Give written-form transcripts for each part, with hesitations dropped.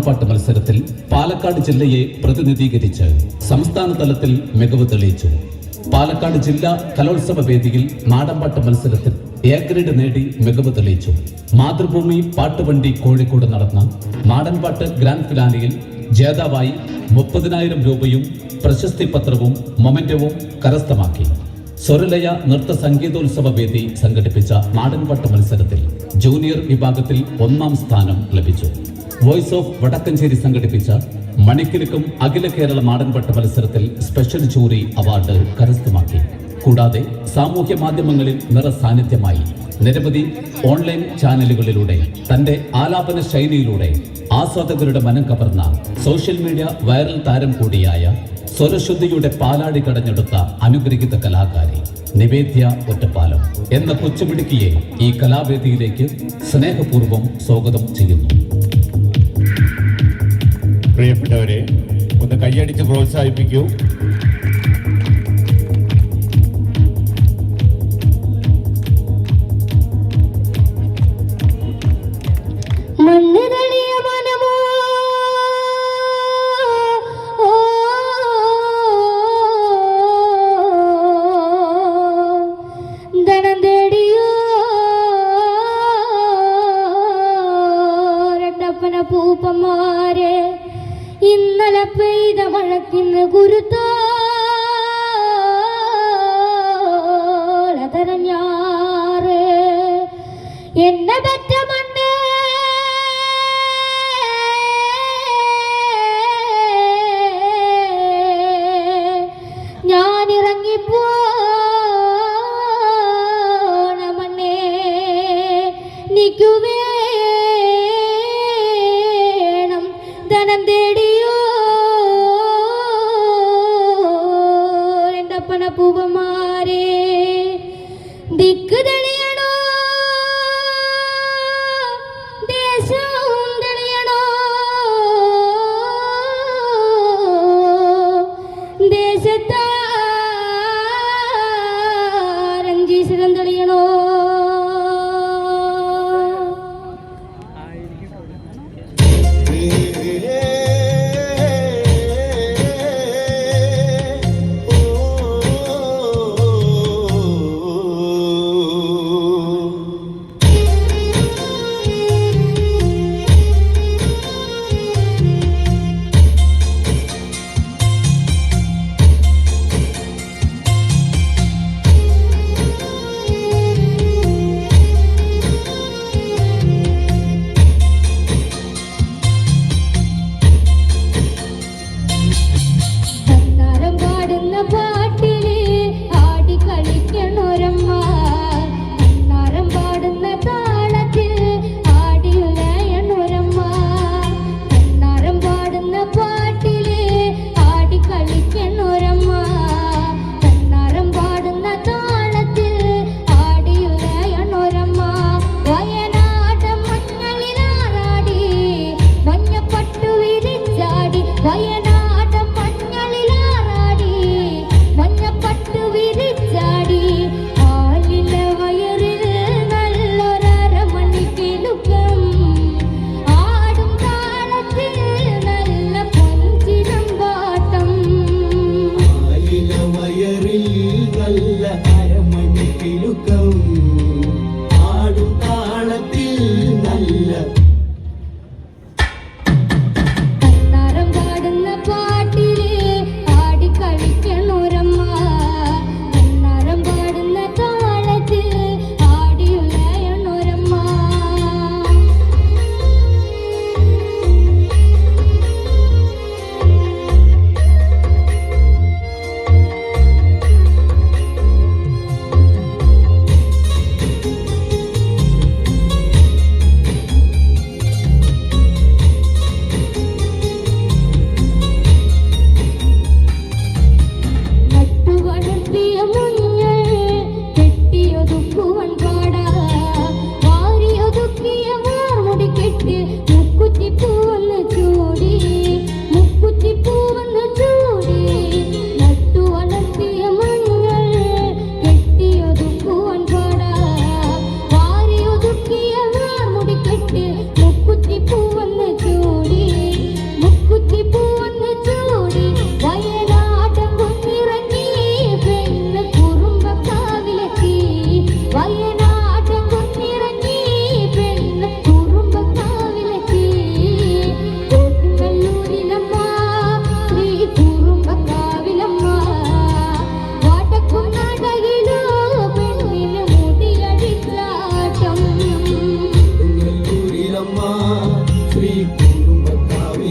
പാട്ട് മത്സരത്തിൽ പാലക്കാട് ജില്ലയെ പ്രതിനിധീകരിച്ച് സംസ്ഥാന തലത്തിൽ മികവ് തെളിയിച്ചു. പാലക്കാട് ജില്ലാ കലോത്സവ വേദിയിൽ നാടൻപാട്ട് മത്സരത്തിൽ എ ഗ്രേഡ് നേടി മികവ് തെളിയിച്ചു. മാതൃഭൂമി പാട്ടുവണ്ടി കോഴിക്കോട് നടന്ന നാടൻപാട്ട് ഗ്രാൻഡ് ഫിനാലെയിൽ ജേതാവായി 30,000 രൂപയും പ്രശസ്തി പത്രവും മൊമെന്റവും കരസ്ഥമാക്കി. സ്വരലയ നൃത്ത സംഗീതോത്സവ വേദി സംഘടിപ്പിച്ച നാടൻപാട്ട് മത്സരത്തിൽ ജൂനിയർ വിഭാഗത്തിൽ 1ാം സ്ഥാനം ലഭിച്ചു. വോയിസ് ഓഫ് വടക്കഞ്ചേരി സംഘടിപ്പിച്ച മണിക്കിലുക്കം അഖില കേരള നാടൻപാട്ട് മത്സരത്തിൽ സ്പെഷ്യൽ ജൂറി അവാർഡ് കരസ്ഥമാക്കി. കൂടാതെ സാമൂഹ്യ മാധ്യമങ്ങളിൽ നിറസാന്നിധ്യമായി നിരവധി ഓൺലൈൻ ചാനലുകളിലൂടെ തന്റെ ആലാപന ശൈലിയിലൂടെ ആസ്വാദകരുടെ മനം കവർന്ന സോഷ്യൽ മീഡിയ വൈറൽ താരം കൂടിയായ സ്വരശുദ്ധിയുടെ പാലാടി കടഞ്ഞെടുത്ത അനുഗ്രഹീത കലാകാരി നിവേദ്യ ഒറ്റപ്പാലം എന്ന കൊച്ചുമിടുക്കിയെ ഈ കലാവേദിയിലേക്ക് സ്നേഹപൂർവ്വം സ്വാഗതം ചെയ്യുന്നു. പ്രിയപ്പെട്ടവരെ, ഒന്ന് കൈയടിച്ച് പ്രോത്സാഹിപ്പിക്കൂ. പൂപ്പന്മാരെ ഇന്നലെ പെയ്ത മഴക്കിന്ന് കുരുത്തോളതരഞ്ഞാറ് എന്നെ പറ്റ മണ്ണ് ഞാനിറങ്ങിപ്പോണ മണ്ണേ നിക്കുവേ ധനം തേടിയോ എൻ്റപ്പന പൂവന്മാരെ ദിക്ക് തെളിയണോ ദേശവും തെളിയണോ ദേശത്താരഞ്ജീശ്വരം തെളിയണോ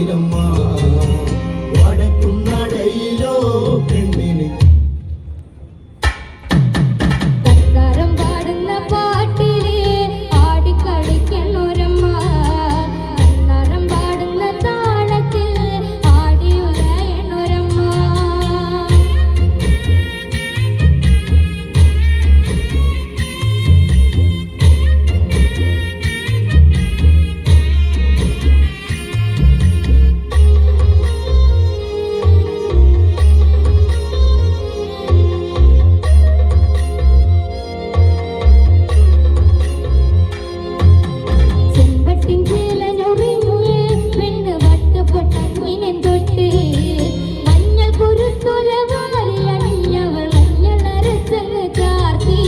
നീരമ്മ വടക്കും നടയിലോ പെണ്ണിന് തക്കാരം പാടുന്ന പാട്ടിലെ ആടിക്കളിക്കണൊരമ്മ തന്നാരം പാടുന്ന താളത്തിൽ ആടി ഉലയണൊരമ്മ ചെമ്പട്ടിൻ ചേലനൊറിഞ്ഞ് പെണ്ണ് വട്ടപ്പെട്ട കുയിലൻ തൊട്ട് മഞ്ഞൾ കുരുത്തുല വാരി അണിഞ്ഞവൾ മഞ്ഞൾ അരച്ചങ്ങ് ചാർത്തി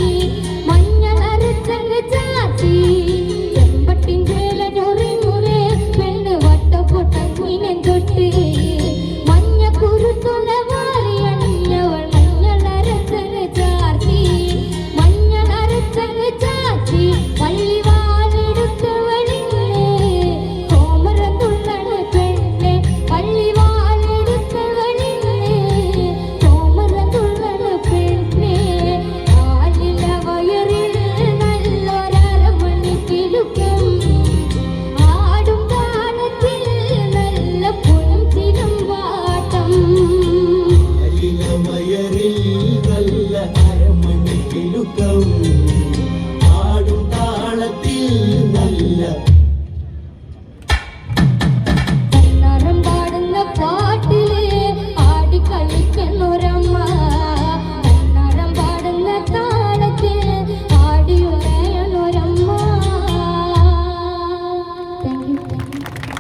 മഞ്ഞൾ അരച്ചങ്ങ് ചാർത്തി ചെമ്പട്ടിൻ ചേലനൊറിഞ്ഞ് പെണ്ണ് വട്ടപ്പെട്ട കുയിലൻ തൊട്ട് മഞ്ഞൾ കുരുത്തുല വാരി അണിഞ്ഞവൾ മഞ്ഞൾ അരച്ചങ്ങ് ചാർത്തി മഞ്ഞൾ അരച്ചങ്ങ് ചാർത്തി വള്ളി അലില വയറിൽ നല്ല അരമണിക്കിലുക്കം